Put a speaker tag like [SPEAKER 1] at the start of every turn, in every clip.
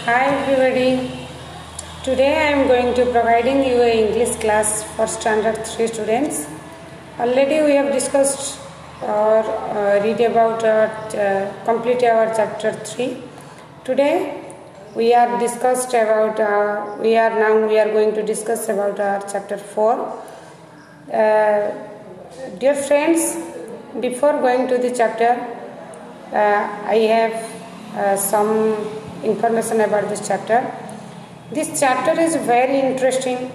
[SPEAKER 1] Hi everybody. Today I am going to providing you a English class for standard 3 students. Already we have discussed or read about complete our chapter 3. Today we are going to discuss about our chapter 4. Dear friends, before going to the chapter, I have some information about this chapter. This chapter is very interesting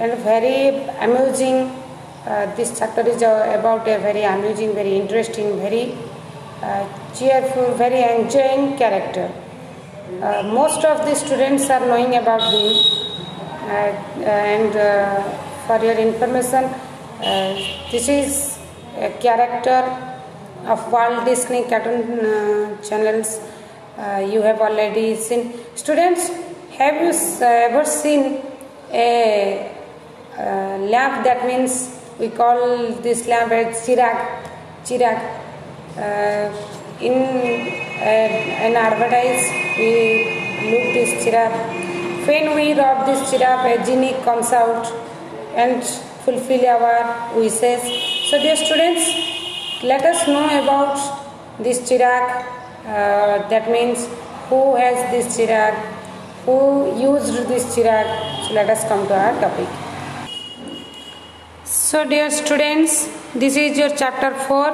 [SPEAKER 1] and very amusing. This chapter is about a very amusing, very interesting, very cheerful, very enjoying character. Most of the students are knowing about him, and for your information, this is a character of Walt Disney cartoon channels. You have already seen. Students, have you ever seen a lamp? That means we call this lamp as chirag. In an advertise, we look this chirag. When we rub this chirag, a genie comes out and fulfill our wishes. So dear students, let us know about this chirag. That means who has this chirag, who used this chirag. So let us come to our topic. So dear students, this is your chapter 4,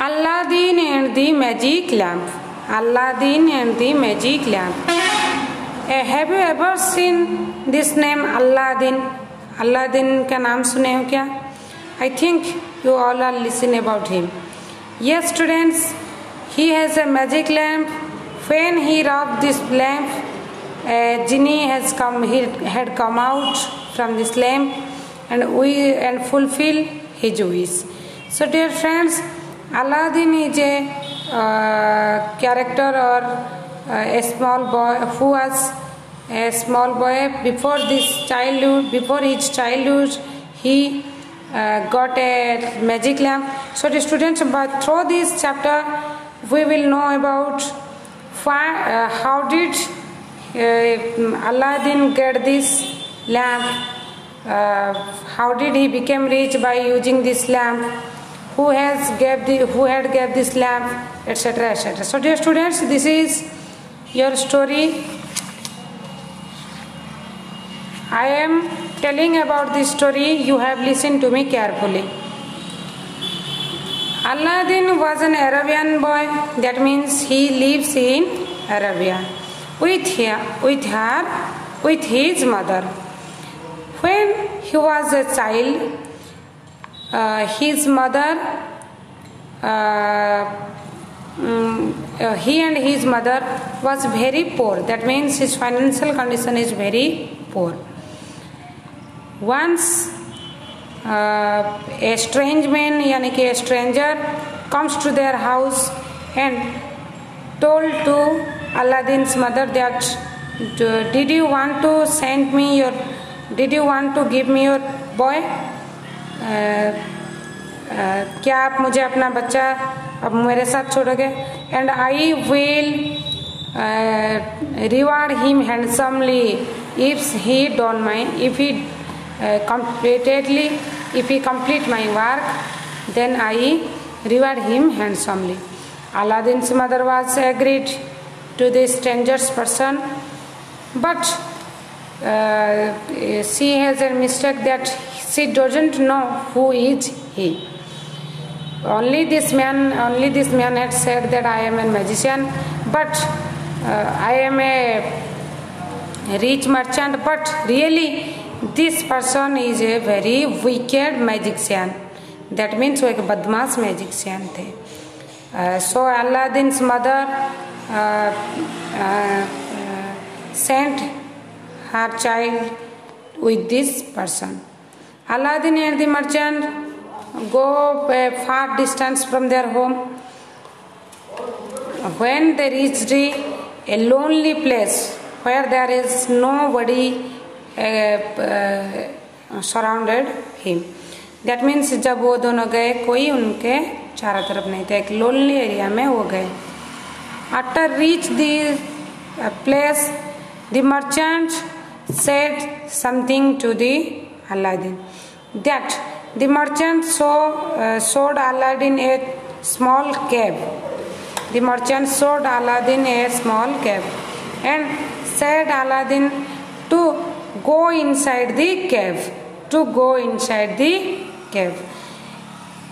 [SPEAKER 1] Aladdin and the Magic Lamp. Aladdin and the Magic Lamp. Have you ever seen this name Aladdin? Aladdin का नाम सुने हो क्या? I think you all are listening about him. Yes students, he has a magic lamp. When he rubbed this lamp, a genie had come out from this lamp and fulfill his wish. So dear friends, Aladdin is a character or a small boy who was a small boy before his childhood. He got a magic lamp. So the students, but through this chapter we will know about how did Aladdin get this lamp, how did he become rich by using this lamp, who had gave this lamp, etc., etc. So dear students, this is your story. I am telling about this story. You have listened to me carefully. Aladdin was an Arabian boy. That means he lives in Arabia with his mother. When he was a child, his mother, he and his mother was very poor. That means his financial condition is very poor. Once a strange man, यानी कि a stranger comes to their house and told to Aladdin's mother that did you want to give me your boy? क्या आप मुझे अपना बच्चा अब मेरे साथ छोड़ोगे? And I will reward him handsomely if he complete my work, then I reward him handsomely. Aladdin's mother was agreed to this stranger's person, but she has a mistake that she doesn't know who is he. Only this man had said that I am a magician, but I am a rich merchant, but really this person is a very wicked magician. That means वो एक बदमाश magician थे. So Aladdin's mother sent her child with this person. Aladdin and the merchant go a far distance from their home. When they reached a lonely place where there is nobody surrounded him. That means जब वो दोनों गए कोई उनके चारों तरफ नहीं था, एक लोनली एरिया में वो गए. After reach the place, the merchant said something to the Aladdin, that the merchant showed Aladdin a small cave. The merchant showed Aladdin a small cave and said Aladdin to go inside the cave.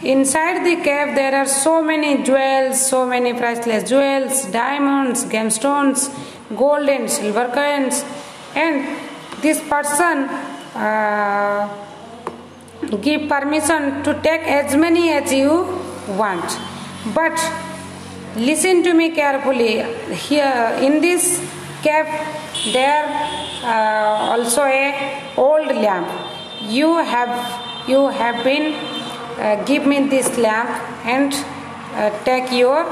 [SPEAKER 1] Inside the cave there are so many jewels, so many priceless jewels, diamonds, gemstones, gold and silver coins, and this person give permission to take as many as you want. But listen to me carefully. Here in this cave there also a old lamp. You have been give me this lamp and take your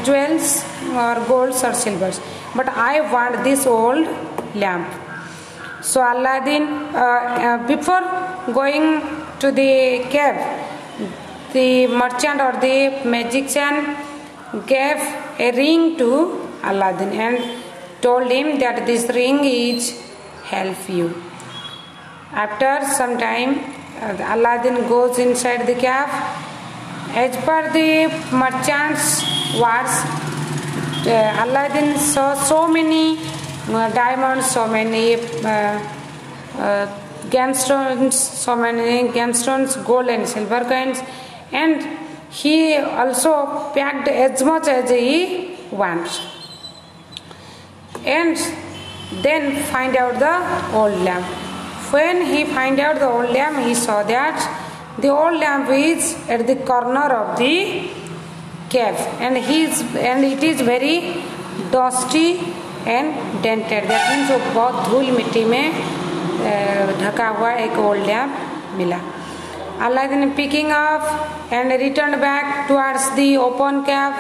[SPEAKER 1] jewels or golds or silvers, but I want this old lamp. So Aladdin, before going to the cave, the merchant or the magician gave a ring to Aladdin and told him that this ring is help you. After some time, Aladdin goes inside the cave. As per the merchant's words, Aladdin saw so many diamonds, so many gemstones, gold and silver coins, and he also packed as much as he wants. And then find out the old lamp. When he find out the old lamp, he saw that the old lamp is at the corner of the cave, and it is very dusty and dented. That means वो बहुत धूल मिट्टी में ढका हुआ एक old lamp मिला. Aladdin picking up and returned back towards the open cave.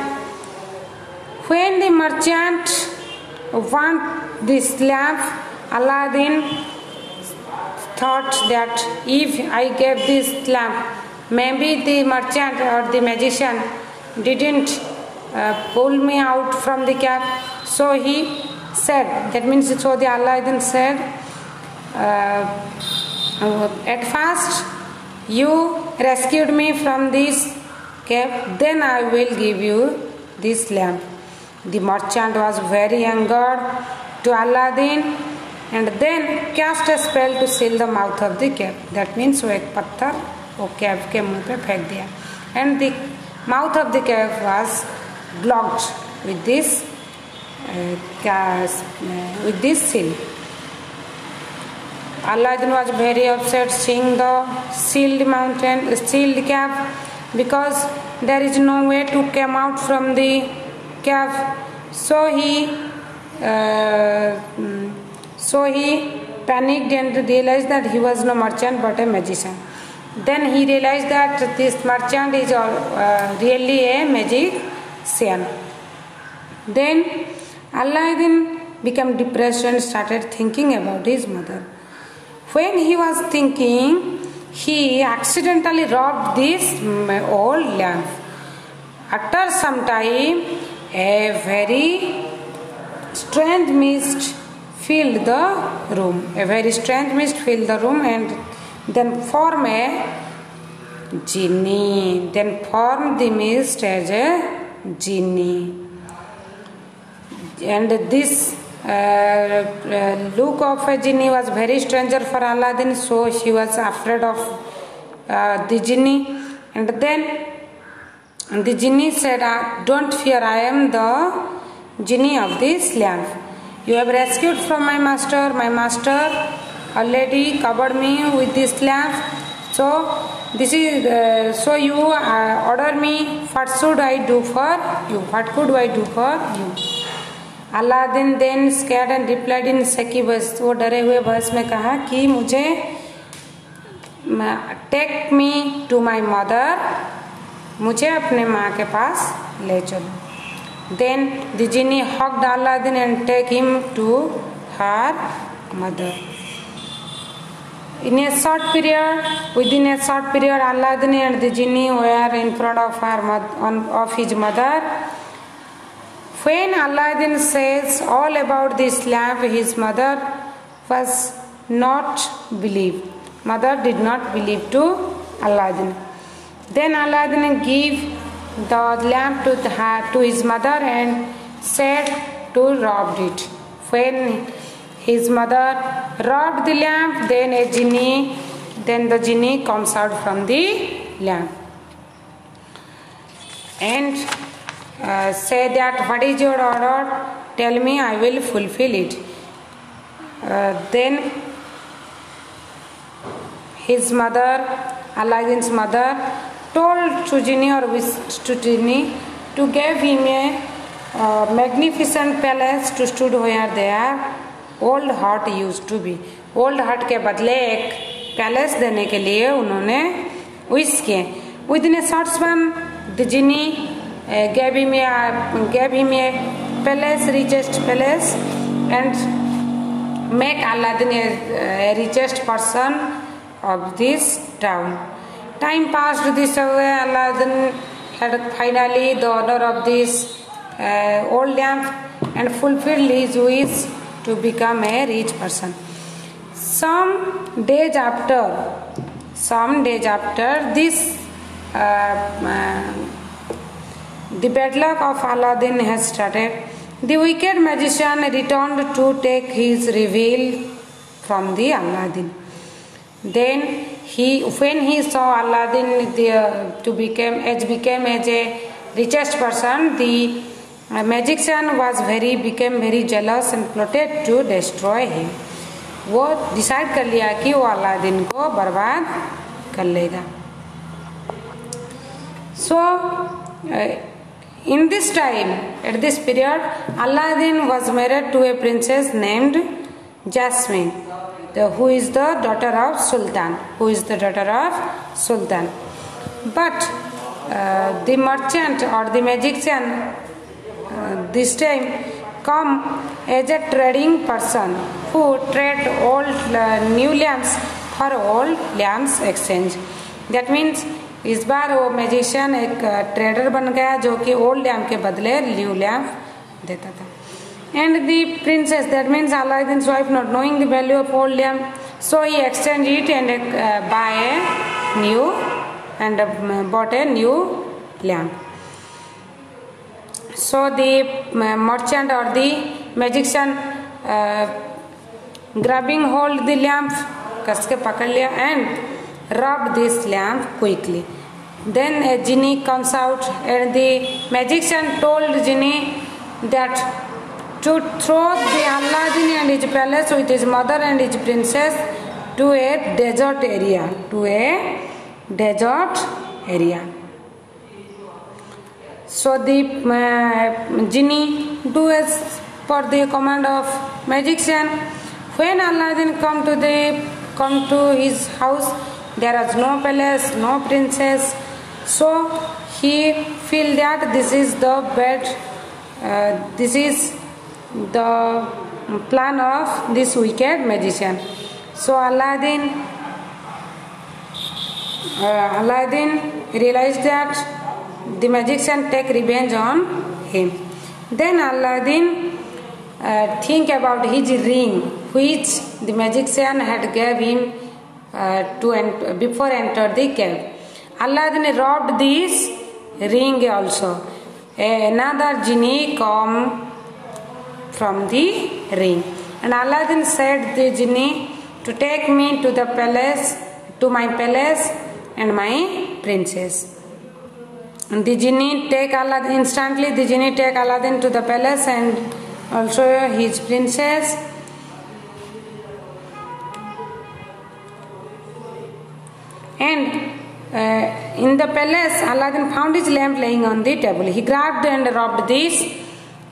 [SPEAKER 1] When the merchant want this lamp, Aladdin thought that if I gave this lamp, maybe the merchant or the magician didn't pull me out from the cave. So he said, that means so the Aladdin said, at first you rescued me from this cave, then I will give you this lamp. The merchant was very angered to Aladdin and then cast a spell to seal the mouth of the cave. That means वो एक पत्थर वो cave के मुंह पे फेंक दिया, and the mouth of the cave was blocked with this seal. Aladdin was very upset seeing the sealed cave, because there is no way to come out from the cave. So he panicked and realized that he was no merchant but a magician. Then he realized that this merchant is really a magician. Then Aladdin became depressed and started thinking about his mother. When he was thinking, he accidentally robbed this old lamp. After some time, a very strange mist filled the room. And then formed a genie. Then formed the mist as a genie. And this look of a genie was very stranger for Aladdin, so he was afraid of the genie. And then the genie said, "Don't fear, I am the genie of this lamp. You have rescued from my master. My master already covered me with this lamp. So this is so you order me. What should I do for you? What could I do for you?" Aladdin then scared and replied in shaky voice. वो डरे हुए voice में कहा कि मुझे take me to my mother. मुझे अपने माँ के पास ले चलो. Then the genie hugged Aladdin and take him to her mother. Within a short period, Aladdin and the genie were in front of his mother. When Aladdin says all about this lamp, his mother was not believed. Mother did not believe to Aladdin. Then Aladdin gave the lamp to his mother and said to rob it. When his mother robbed the lamp, then the genie comes out from the lamp and say that, what is your order? Tell me, I will fulfill it. Then his mother, Aladdin's mother, told to genie or wished to genie to give him a magnificent palace to stood where their old hut used to be. Old हट के बदले एक palace देने के लिए उन्होंने wish किए. Within a short span, the genie gave him a palace, richest palace, and make Aladdin a richest person of this town. Time passed this way. Aladdin had finally the honor of this old lamp and fulfilled his wish to become a rich person. Some days after this, the bad luck of Aladdin has started. The wicked magician returned to take his revenge from the Aladdin. Then when he saw Aladdin became as a richest person, the magician became very jealous and plotted to destroy him. वो decide कर लिया कि वो Aladdin को बर्बाद कर लेगा. So in this time, at this period, Aladdin was married to a princess named Jasmine, who is the daughter of Sultan. But the merchant or the magician this time come as a trading person who trade old new lamps for old lamps exchange. That means इस बार वो magician एक trader बन गया जो कि old lamp के बदले new lamp देता था. And the princess, that means Aladdin's wife, not knowing the value of old lamp, so he exchanged it and bought a new lamp. So the merchant or the magician grabbing hold the lamp, कस के पकड़ लिया and robbed this lamp quickly. Then a genie comes out and the magician told genie that to throw the Aladdin and his palace with his mother and his princess to a desert area. So the genie do as per the command of magician. When Aladdin come to his house, there is no palace, no princess. So he feel that this is the plan of this wicked magician. So Aladdin realized that the magician take revenge on him. Then Aladdin think about his ring, which the magician had gave him before enter the cave. Aladdin robbed this ring also. Another genie come from the ring, and Aladdin said the genie to take me to the palace, to my palace and my princess. And the genie take Aladdin instantly. The genie take Aladdin to the palace and also his princess. And in the palace, Aladdin found his lamp laying on the table. He grabbed and robbed this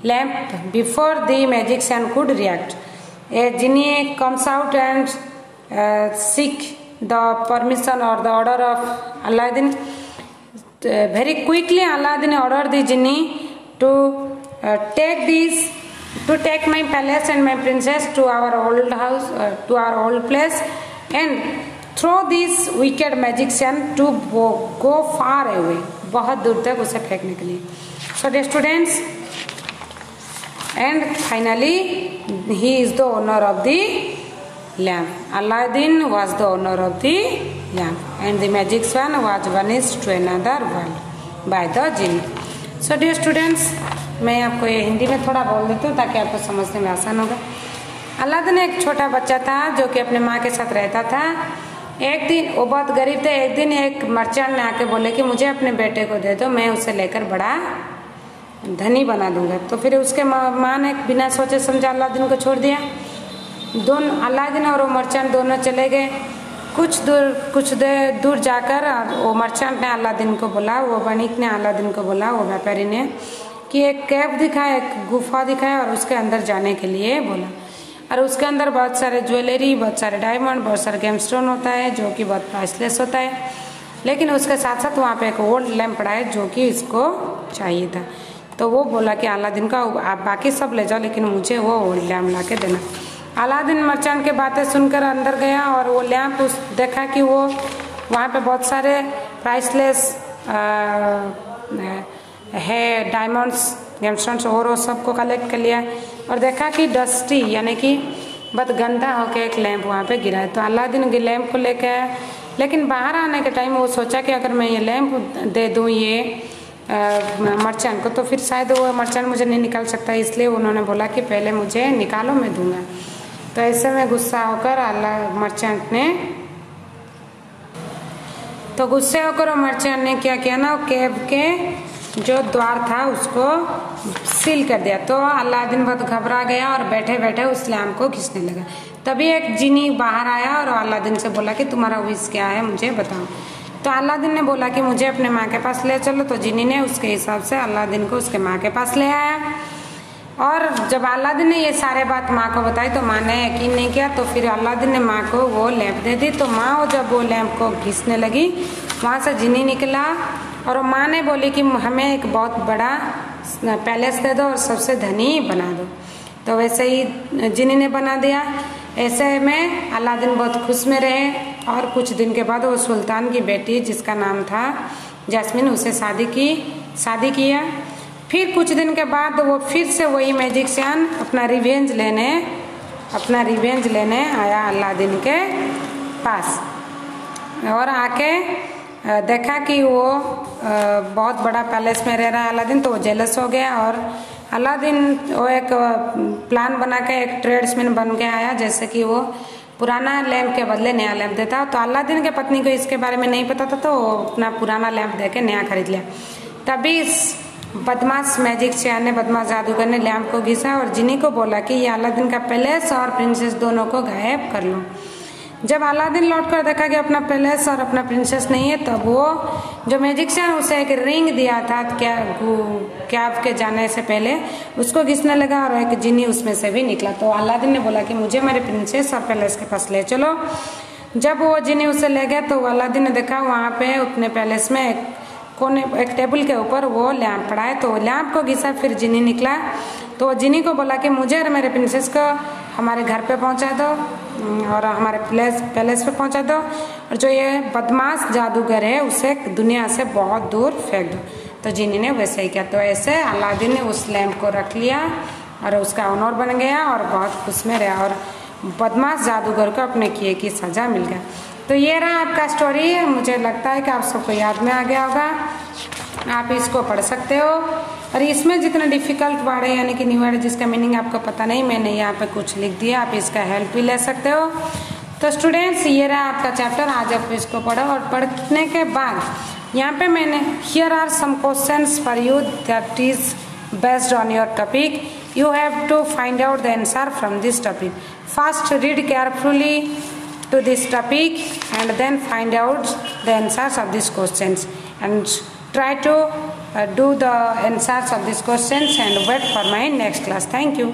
[SPEAKER 1] lamp before the magician could react. A genie comes out and seek the permission or the order of Aladdin. Very quickly, Aladdin ordered the genie to take my palace and my princess to our old house, to our old place, and throw this wicked magician to go far away, बहुत दूर तक उसे फेंकने के लिए. So dear students, and finally he is the owner of the lamp. Aladdin was the owner of the lamp and the magic swan was vanished to another world by the genie. So dear students, मैं आपको ये हिंदी में थोड़ा बोल देती हूँ ताकि आपको समझने में आसान होगा। अलादीन एक छोटा बच्चा था जो कि अपने माँ के साथ रहता था। एक दिन वो बहुत गरीब थे। एक दिन एक मर्चेंट ने आके बोले कि मुझे अपने बेटे को दे दो, मैं उसे लेकर बड़ा धनी बना दूंगा। तो फिर उसके माँ ने बिना सोचे समझे अलादीन को छोड़ दिया। दोनों अलादीन और वो मर्चेंट दोनों चले गए। कुछ देर दूर जाकर वो मर्चेंट ने अलादीन को बोला, वो वणिक ने अलादीन को बोला, वो व्यापारी ने, कि एक केव दिखाए, एक गुफा दिखाए और उसके अंदर जाने के लिए बोला। और उसके अंदर बहुत सारे ज्वेलरी, बहुत सारे डायमंड, बहुत सारे गेमस्टोन होता है जो कि बहुत प्राइसलेस होता है। लेकिन उसके साथ साथ वहाँ पे एक ओल्ड लैम्प पड़ा है जो कि इसको चाहिए था। तो वो बोला कि अलादीन का आप बाकी सब ले जाओ लेकिन मुझे वो ओल्ड लैम्प ला के देना। अलादीन मर्चेंट के बातें सुनकर अंदर गया और वो लैम्प देखा कि वो वहाँ पे बहुत सारे प्राइसलेस है डायमंड्स, गेमस्टोन्स और वो सबको कलेक्ट कर लिया और देखा कि डस्टी यानी कि बहुत गंदा होकर एक लैंप वहाँ पे गिरा है। तो अलादीन लैंप को लेकर आया, लेकिन बाहर आने के टाइम वो सोचा कि अगर मैं ये लैंप दे दूँ ये मर्चेंट को तो फिर शायद वो मर्चेंट मुझे नहीं निकाल सकता, इसलिए उन्होंने बोला कि पहले मुझे निकालो, मैं दूंगा। तो ऐसे में गुस्सा होकर मर्चेंट ने क्या किया ना, केव के जो द्वार था उसको सील कर दिया। तो अलादीन बहुत घबरा गया और बैठे बैठे उस लैम्प को खींचने लगा। तभी एक जिनी बाहर आया और अलादीन से बोला कि तुम्हारा विश क्या है, मुझे बताओ। तो अलादीन ने बोला कि मुझे अपने माँ के पास ले चलो। तो जिनी ने उसके हिसाब से अलादीन को उसके माँ के पास ले आया और जब अलादीन ने ये सारे बात माँ को बताई तो माँ ने यकीन नहीं किया। तो फिर अलादीन ने माँ को वो लैंप दे दी। तो माँ जब वो लैंप को घिसने लगी वहाँ से जिनी निकला और माँ ने बोली कि हमें एक बहुत बड़ा पैलेस दे दो और सबसे धनी बना दो। तो वैसे ही जिनी ने बना दिया। ऐसे में अलादीन बहुत खुश में रहे और कुछ दिन के बाद वो सुल्तान की बेटी जिसका नाम था जैस्मिन, उसे शादी किया। फिर कुछ दिन के बाद वो फिर से वही मैजिशियन अपना रिवेंज लेने आया अलादीन के पास और आके देखा कि वो बहुत बड़ा पैलेस में रह रहा है अलादीन। तो वो जेलस हो गया और अलादीन वो एक प्लान बना के एक ट्रेड्समैन बन के आया, जैसे कि वो पुराना लैंप के बदले नया लैंप देता। तो अलादीन के पत्नी को इसके बारे में नहीं पता था तो वो अपना पुराना लैंप देके नया खरीद लिया। तभी बदमाश मैजिशियन ने, बदमाश जादूगर ने लैंप को घिसा और जिनी को बोला कि ये अलादीन का पैलेस और प्रिंसेस दोनों को गायब कर लो। जब अलादीन लौट कर देखा कि अपना पैलेस और अपना प्रिंसेस नहीं है, तब वो जो मैजिशियन उसे एक रिंग दिया था कैव के जाने से पहले उसको घिसने लगा और एक जिनी उसमें से भी निकला। तो अलादीन ने बोला कि मुझे मेरे प्रिंसेस और पैलेस के पास ले चलो। जब वो जिनी उसे ले गया तो अलादीन ने देखा वहाँ पे अपने पैलेस में एक टेबल के ऊपर वो लैंप पड़ा है। तो लैंप को घिसा, फिर जिनी निकला। तो जिनी को बोला कि मुझे और मेरे प्रिंसेस को हमारे घर पे पहुंचा दो और हमारे पैलेस पे पहुंचा दो और जो ये बदमाश जादूगर है उसे दुनिया से बहुत दूर फेंक दो। तो जिनी ने वैसे ही किया। तो ऐसे अलादीन ने उस लैंप को रख लिया और उसका ऑनर बन गया और बहुत खुश में रहा और बदमाश जादूगर को अपने किए की सजा मिल गया। तो ये रहा आपका स्टोरी। मुझे लगता है कि आप सबको याद में आ गया होगा, आप इसको पढ़ सकते हो। और इसमें जितने डिफिकल्ट वर्ड है यानी कि न्यू वर्ड जिसका मीनिंग आपको पता नहीं, मैंने यहाँ पे कुछ लिख दिया, आप इसका हेल्प भी ले सकते हो। तो स्टूडेंट्स ये रहा आपका चैप्टर, आज आप इसको पढ़ो और पढ़ने के बाद यहाँ पे मैंने here are some questions for you that is based on your topic, you have to find out the answer from this topic. First read carefully to this topic and then find out the answers of these questions and try to do the answers of these questions and wait for my next class. Thank you.